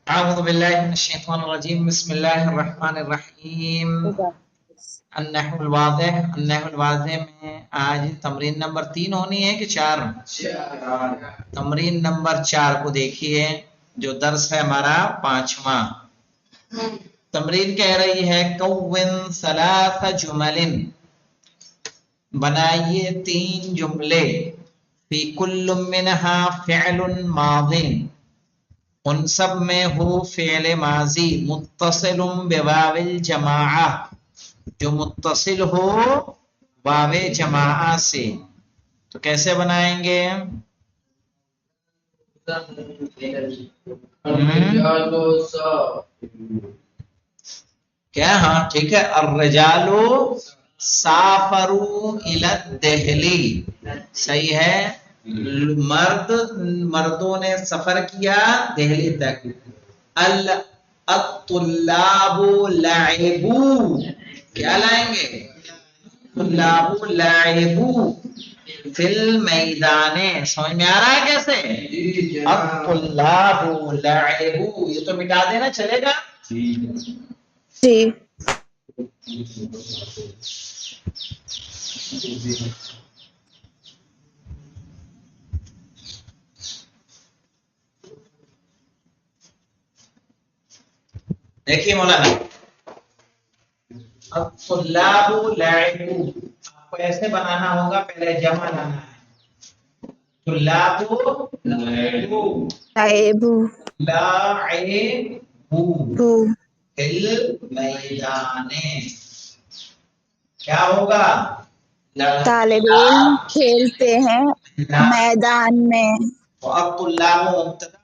أعوذ بالله من الشيطان الرجيم بسم الله الرحمن الرحیم النحو الواضح میں آج تمرین نمبر 3 ہونی ہے کہ 4؟ تمرین نمبر 4 کو دیکھیے جو درس ہے ہمارا 5واں۔ تمرین کہہ رہی ہے کون ثلاث جمل، بنائیے 3 جملے، فی کل منہا فعل ماض، ان سب میں ہو فعل ماضی متصل بواو الجماعہ، جو متصل ہو واو جماعہ سے۔ تو کیسے بنائیں گے؟ کیا؟ ہاں ٹھیک ہے، الرجال سافروا الی الدہلی، صحیح ہے، مردوں نے سفر کیا دہلی تک۔ الطلاب لعبوا، کیا لائیں گے؟ الطلاب لعبوا فی المیدان۔ سمجھ میں آ رہا ہے کیسے؟ الطلاب لعبوا، یہ تو مٹا دینا چلے گا؟ جی دیکھیے مولانا، الطلاب لعبوا آپ کو ایسے بنانا ہوگا، پہلے جمع لانا ہے، طلاب لعبوا بو فی المیدان، کیا ہوگا؟ طالب علم کھیلتے ہیں میدان میں۔ تو اب طلاب مبتدا ہو جائے گا،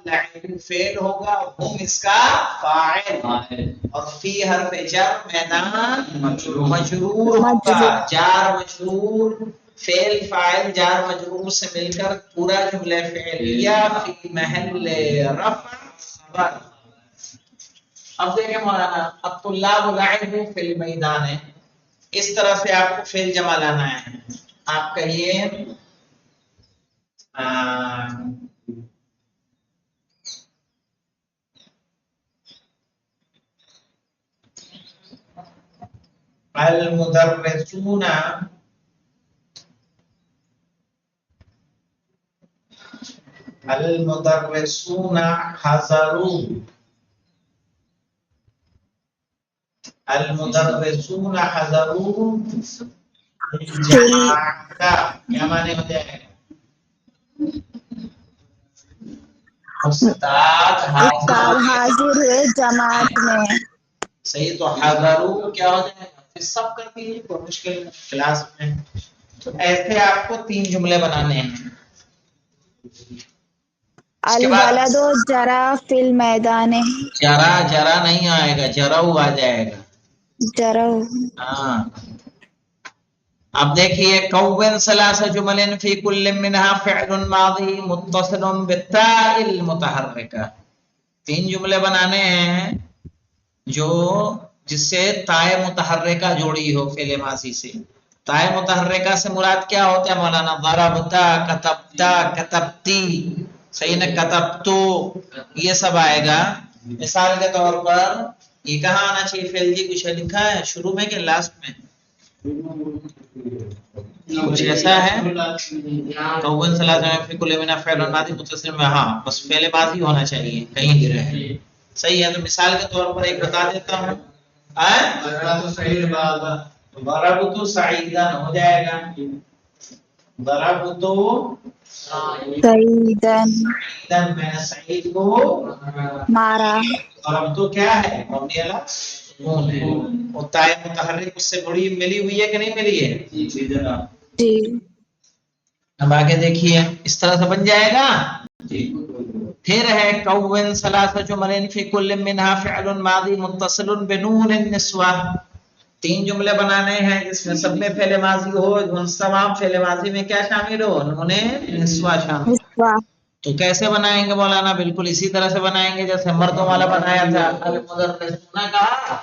لعب فعل ہوگا، ہم اس کا فاعل، اور فی حرف جر، میدان مجرور ہوگا، جار مجرور، فعل فاعل جار مجرور سے مل کر پورا جملہ فعلیہ فی محل رفع خبر۔ اب دیکھیں مولانا، الطلاب لعبوا فی المیدان، اس طرح سے آپ کو فعل جمع لانا ہے۔ آپ کہیے المدرسون حضروا، المدرسون حضروا الجماعة، کیا معنی ہو جائے گا؟ استاد حاضر ہوئے جماعت میں۔ صحیح، تو حضروا کیا ہو جائے گا؟ پھر سب کر دیجیے، کوئی مشکل کلاس میں۔ تو ایسے آپ کو 3 جملے بنانے ہیں۔ اس کے بعد الولد جرا فی المیدان، جرا نہیں آئے گا، جرو آ جائے گا۔ جرو ہاں، اب دیکھیے کون ثلاث جمل فی کل منها فعل ماضی متصل بالتاء المتحرکہ، 3 جملے بنانے ہیں جو جس سے تائے متحرکہ جوڑی ہو فعل ماضی سے۔ تائے متحرکہ سے مراد کیا ہوتا ہے مولانا؟ ضربتا، کتبتا، کتبتی، صحیح نا، کتبتو، یہ سب آئے گا۔ مثال کے طور پر یہ کہاں آنا چاہیے فعل جی؟ کچھ لکھا ہے شروع میں کہ لاسٹ میں؟ کچھ ایسا ہے کون ثلاثہ فی کل منها فعل ماضی متصل میں، ہاں بس فعل ماضی ہونا چاہیے، کہیں بھی رہے، صحیح ہے۔ تو مثال کے طور پر ایک بتا دیتا ہوں، ضربت سعیدا ہو جائے گا، ضربت سعیدن سعیدا، میں نے سعید کو مارا۔ ضربت کیا ہے؟ مبنی علی سکون ہے، اور تائے متحرک اس سے بڑی ملی ہوئی ہے کہ نہیں ملی ہے؟ جی جناب۔ جی اب آگے دیکھیے، اس طرح سے بن جائے گا۔ پھر ہے کون ثلاث جمل فی کل منها فعل ماضی متصل بنون النسوہ، 3 جملے بنانے ہیں جس میں سب میں فعل ماضی ہو، ان تمام فعل ماضی میں کیا شامل ہو؟ نون نسوہ شامل۔ نسوہ تو کیسے بنائیں گے مولانا؟ بالکل اسی طرح سے بنائیں گے جیسے مردوں والا بنایا تھا، المدرسون کہا،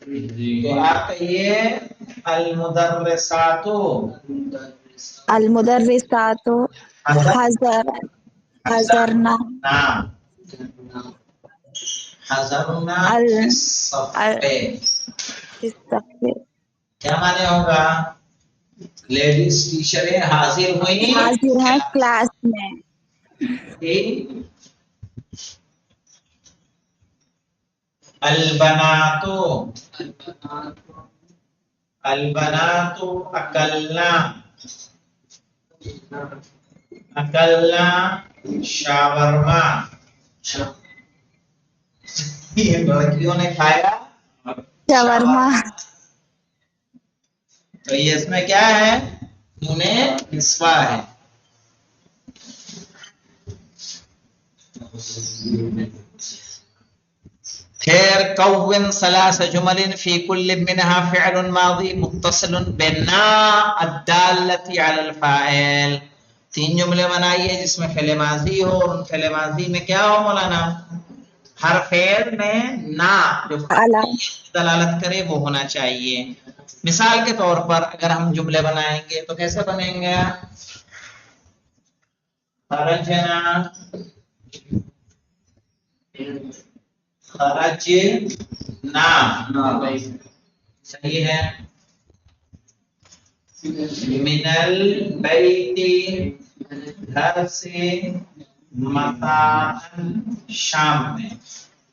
تو آپ کہیے المدرسات، المدرسات حضرنا، نعم، حضرنا ال- الصفے، اس صفحے کیا معنی ہوگا؟ لیڈیز ٹیچریں حاضر ہوئیں حاضر ہیں کلاس میں. البنات البنات اکلنا اکلنا شاورما، یہ لڑکیوں نے کھایا شاورما. تو یہ اس میں کیا ہے؟ انہیں نسوہ ہے. پھر کون ثلاث جمل فی کل منها فعل ماضی متصل بنا الدالة على الفاعل، 3 جملے بنائیے جس میں فعل ماضی ہو، اور ان فعل ماضی میں کیا ہو مولانا؟ ہر فعل میں نا جو دلالت کرے وہ ہونا چاہیے. مثال کے طور پر اگر ہم جملے بنائیں گے تو کیسے بنیں گے؟ خرجنا خرجنا، صحیح ہے. من البیت، گھر سے، متاعا، شام میں.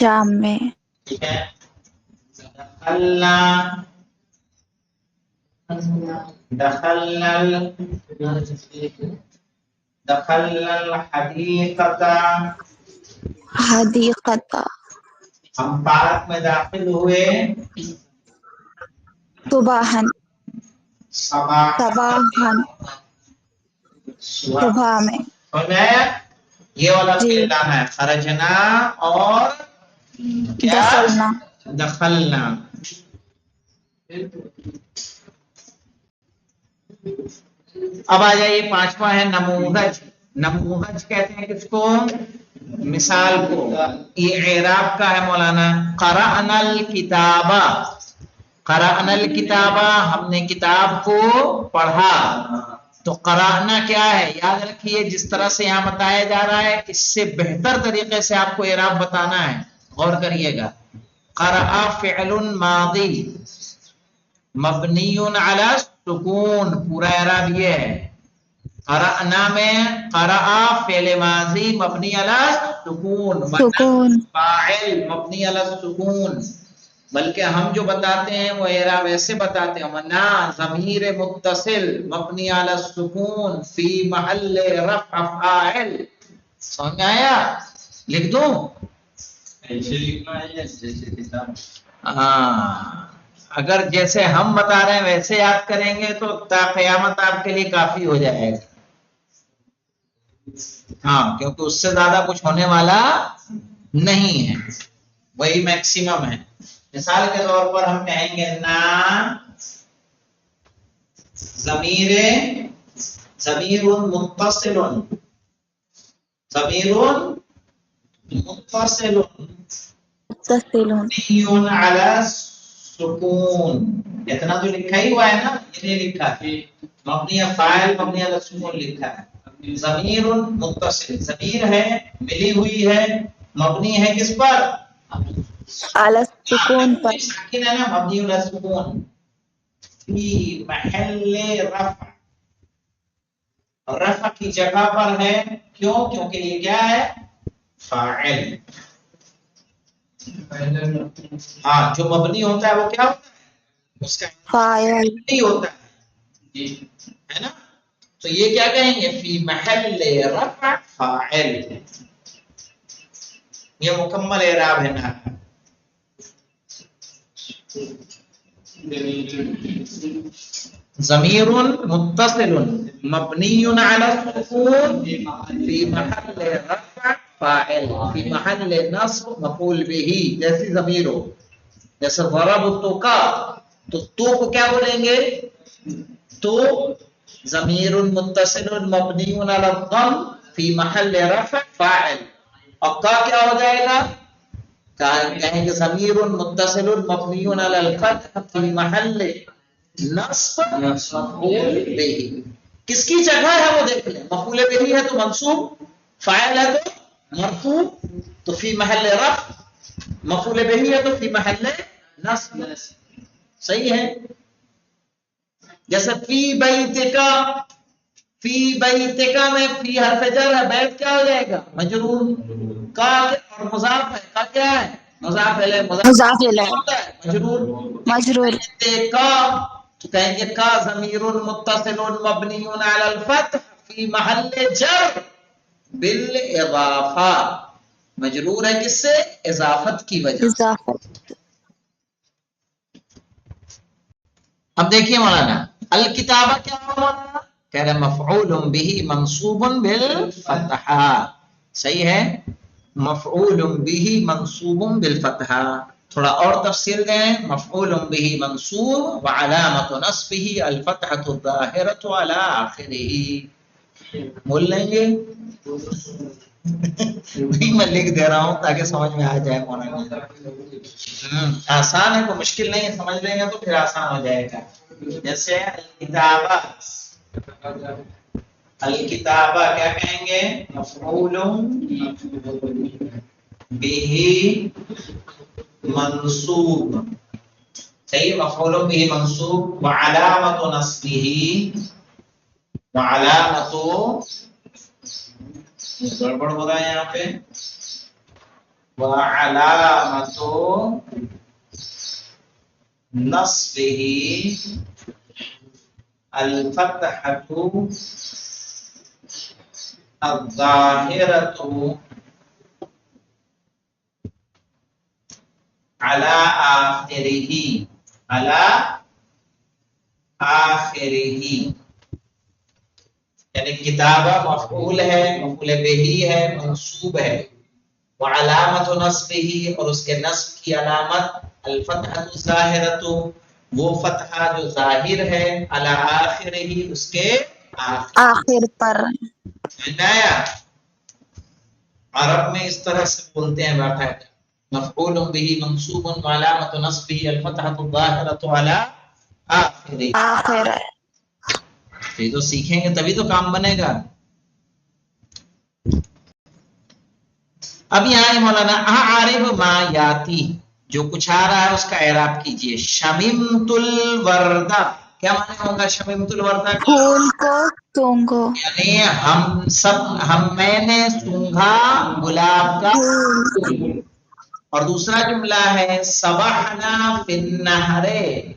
شام میں. ٹھیک ہے. دخلنا دخلنا دخلنا الحدیقۃ، حدیقۃ. ہم پارک میں داخل ہوئے. صباحن. صباحن، صبح میں. سمجھ میں آیا؟ یہ والا جی. فعل لانا ہے، خرجنا اور کیا؟ دخلنا. دخلنا. اب آ جائیے 5واں ہے نموذج. نموذج کہتے ہیں کس کو؟ مثال کو. یہ اعراب کا ہے مولانا. قرأنا الکتاب، قرأنا الکتاب، ہم نے کتاب کو پڑھا. تو قرأنا کیا ہے؟ یاد رکھیے جس طرح سے یہاں بتایا جا رہا ہے اس سے بہتر طریقے سے آپ کو اعراب بتانا ہے، غور کریے گا. قرأ فعل ماضی مبنی علی السکون، پورا اعراب یہ ہے. قرأنا میں قرأ فعل ماضی مبنی علی السکون، سکون. فاعل مبنی علی السکون. بلکہ ہم جو بتاتے ہیں وہ اعراب ایسے بتاتے ہیں، منا ضمیر متصل مبنی علی السکون فی محل رفع فاعل. سمجھ میں آیا؟ لکھ دوں؟ ایسے لکھنا ہے جیسے کتاب. ہاں، اگر جیسے ہم بتا رہے ہیں ویسے یاد کریں گے تو تا قیامت آپ کے لیے کافی ہو جائے گا. ہاں، کیونکہ اس سے زیادہ کچھ ہونے والا نہیں ہے، وہی میکسیمم ہے. مثال کے طور پر ہم کہیں گے نا ضمیر متصل، ضمیر متصل متصل. مبنی علی السکون. اتنا تو لکھا ہی ہوا ہے نا، یہ نہیں لکھا ہے مبنی فاعل مبنی علی السکون لکھا ہے. ضمیر متصل، ضمیر ہے ملی ہوئی ہے، مبنی ہے کس پر؟ علی السکون پر. ساکن ہے نا، مبنی علی السکون فی محل رفع، رفع کی جگہ پر ہے. کیوں؟ کیونکہ یہ کیا ہے؟ فاعل. ہاں، جو مبنی ہوتا ہے وہ کیا ہوتا ہے؟ اس کا فاعل. مبنی ہوتا ہے، ہے نا. تو یہ کیا کہیں گے؟ فی محل رفع فاعل. یہ مکمل اعراب ہے نا. ضمیر متصل مبنی علی السکون فی محل رفع فاعل، فی محل نصب مفعول به. جیسی ضمیر ہو، جیسے ضربت کا، تو کو کیا بولیں گے؟ تو ضمیر متصل مبنی علی الضم فی محل رفع فاعل. اور کا کیا ہو جائے گا؟ کہیں کہ ضمیر متصل مبنی علی الفتح فی محل نصب مفعول به. کس کی جگہ ہے وہ دیکھ لیں. مفعول به ہے تو منصوب، فاعل ہے تو مرفوع، تو فی محل رفع مفعول بہی ہے تو فی محل نصب، صحیح ہے. جیسے فی بیتکا، فی بیتکا میں فی حرف جر ہے، بیت کیا ہو جائے گا؟ مجرور. کا اور مضاف ہے، کا کیا ہے؟ مضاف الیہ. مضاف الیہ ہوتا ہے مجرور. مجرور. کا تو کہیں گے کا ضمیر متصل مبنی علی الفتح فی محل جر بالاضافہ، مجرور ہے کس سے؟ اضافت کی وجہ سے. اضافت. اب دیکھیے مولانا الکتابہ کیا ہوا مولانا؟ کہہ رہے مفعول به منصوب بالفتحہ، صحیح ہے، مفعول به منصوب بالفتحہ. تھوڑا اور تفصیل دیں. مفعول به منصوب وعلامۃ نصبه الفتحۃ الظاہرۃ علی آخرہ. بول لیں گے میں لکھ دے رہا ہوں تاکہ سمجھ میں آ جائے مولانا. آسان ہے، کوئی مشکل نہیں ہے، سمجھ لیں گے تو پھر آسان ہو جائے گا. جیسے الکتابہ، الکتابہ کیا کہیں گے؟ مفعول به منصوب، صحیح، مفعول به منصوب وعلامۃ نصبه، وعلامۃ، گڑبڑ ہو رہا ہے یہاں پہ، وعلامۃ نصبه الفتحۃ الظاہرۃ علی آخرہ، علی آخرہ. یعنی کتابہ مفعول ہے، مفعول بہی ہے، منصوب ہے، وعلامۃ نصبہ، اور اس کے نصب کی علامت الفتحۃ الظاہرۃ، وہ فتحہ جو ظاہر ہے، علی آخرہ، اس کے آخر پر. آیا. عرب میں اس طرح سے بولتے ہیں باقاعدہ، مفعول به منصوب وعلامۃ نصبه الفتحۃ الظاہرۃ علی آخرہ. آخر. یہ تو سیکھیں گے تبھی تو کام بنے گا. اب یہاں مولانا اعرب ما یاتی، جو کچھ آ رہا ہے اس کا اعراب کیجئے. شممت الوردہ، کیا معنی ہوگا شممت الوردہ کا؟ پھول کو سونگو. یعنی میں نے سونگھا گلاب کا پھول. پھول. اور دوسرا جملہ ہے سبحنا فی النہر،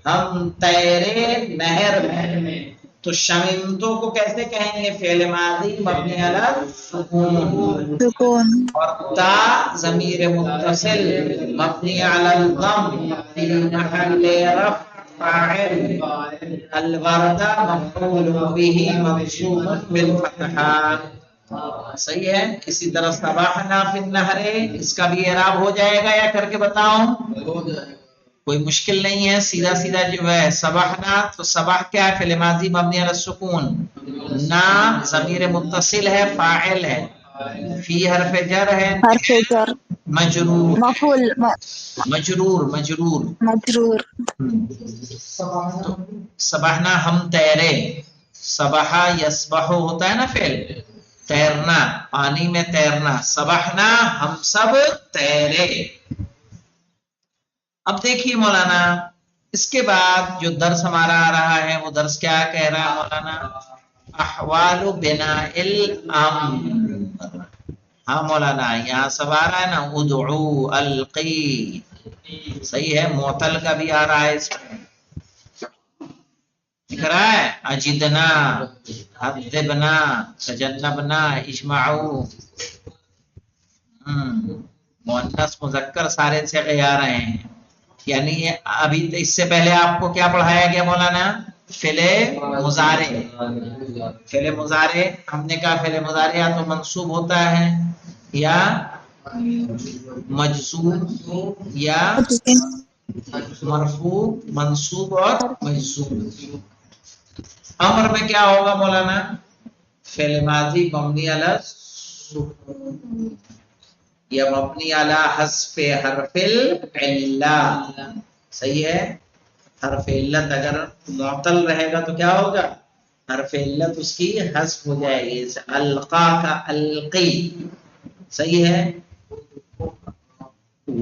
ہم تیرے نہر میں. تو شممتو کو کیسے کہیں گے؟ فعل ماضی مبنی علی السکون، سکون. اور تا ضمیر متصل مبنی علی الضم فی محل رفع فاعل، الوردہ مفعول به منصوب بالفتحہ. صحیح ہے. اسی طرح سبحنا فی النہر، اس کا بھی اعراب ہو جائے گا یا کر کے بتاؤں؟ کوئی مشکل نہیں ہے، سیدھا سیدھا جو ہے. سبحنا تو سبح کیا ہے؟ فعل ماضی مبنی علی السکون، نا ضمیر متصل ہے فاعل ہے، فی حرف جر ہے، حرف جر. مجرور، مفعول مجرور مجرور. مجرور. تو سبحنا ہم تیرے، سبحا یسبح ہوتا ہے نا فعل، تیرنا، پانی میں تیرنا. سبحنا ہم سب تیرے. اب دیکھیے مولانا اس کے بعد جو درس ہمارا آ رہا ہے وہ درس کیا کہہ رہا ہے مولانا؟ احوال بناء الامر. ہاں مولانا یہاں سب آ رہا ہے نا، ادعو، القی، صحیح ہے. معطل کا بھی آ رہا ہے اس میں، دکھ رہا ہے. اجدنا، عذبنا، تجنبنا، اجمعو. مؤنث مذکر سارے صیغے آ رہے ہیں. یعنی ابھی اس سے پہلے آپ کو کیا پڑھایا گیا مولانا؟ فعل مضارع. فعل مضارع ہم نے کہا فعل مضارع یا تو منصوب ہوتا ہے یا مجزوم یا مرفوع، منصوب اور مجزوم. امر میں کیا ہوگا مولانا؟ فعل ماضی مبنی علی السکون یا مبنی علی حذف حرف العلہ. صحیح ہے. حرف علت اگر معطل رہے گا تو کیا ہوگا؟ حرف علت اس کی حذف ہو جائے گی. القا کا القی، صحیح ہے.